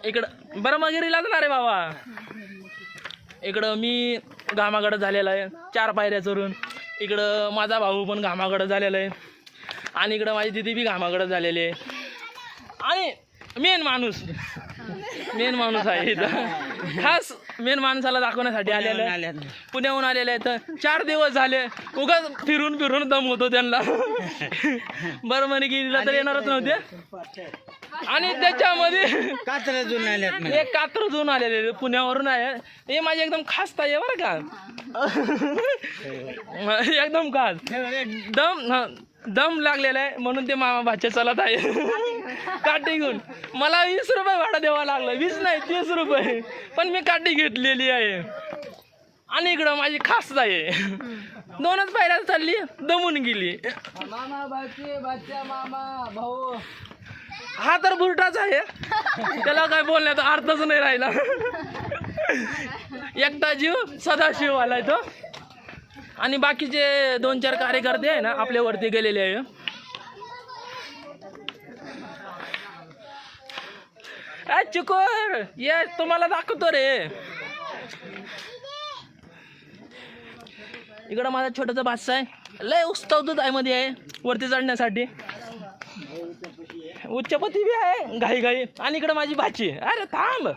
इकडं ब्रह्मगिरीला जाणार रे बाबा. इकडं मी घामागड झालेला आहे 4 पायऱ्या चढून. इकडं माझा भाऊ पण घामागड झालेला आहे आणि इकडं माझी दिदी बी घामागड झालेली आहे. आणि मेन माणूस आहे इथं. खास मेन माणसाला दाखवण्यासाठी आलेलं आहे. पुण्याहून आलेलं आहे. तर 4 दिवस झाले उगाच फिरून दम होतो त्यांना. बरमणगिरीला तर येणारच नव्हते. आणि त्याच्यामध्ये एक कात्रजून आलेले पुण्यावरून आहे. हे माझे एकदम खास ताई आहे बरं का. एकदम खास दम लागलेला आहे म्हणून ते मामा भाचे चलत आहे. काठी घेऊन मला 20 रुपये भाडा द्यावा लागला. 20 नाही 30 रुपये. पण मी काठी घेतलेली आहे. आणि इकडं माझी खास ताई आहे. 2च पायऱ्या चालली दमून गेली. भाऊ हा तर बुरटाच आहे. त्याला काय बोलण्यात अर्थच नाही राहिला. एकटा जीव सदाशिव आलाय तो. आणि बाकीचे 2-4 कार्यकर्ते आहे ना आपल्यावरती गेलेले आहे. चुकोर ये तुम्हाला दाखवतो रे. इकडं माझा छोटासा बादशाह आहे. लय उस्तावतो मध्ये आहे वरती चढण्यासाठी. उच्चपती बी आहे घाई. आणि इकडं माझी भाची. अरे थांब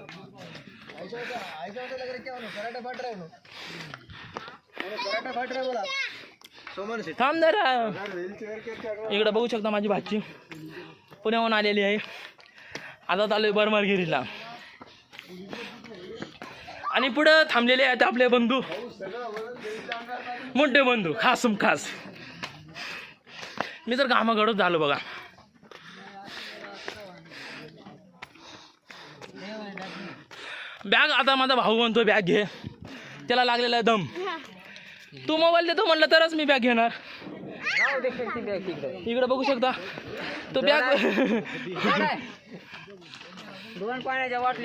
थांब जरा. इकडं बघू शकता माझी भाची पुण्याहून आलेली आहे. आता चालू आहे बरमगिरीला. आणि पुढं थांबलेले आहेत आपले बंधू, मोठे बंधू खास. मी तर घामाघडच झालो बघा. बॅग आता माझा भाऊ म्हणतो बॅग घे. त्याला लागलेला आहे दम. तू मोबाईल देतो म्हणलं तरच मी बॅग घेणार. इकडे बघू शकता तो बॅग 2 पाण्याच्या बाटल्या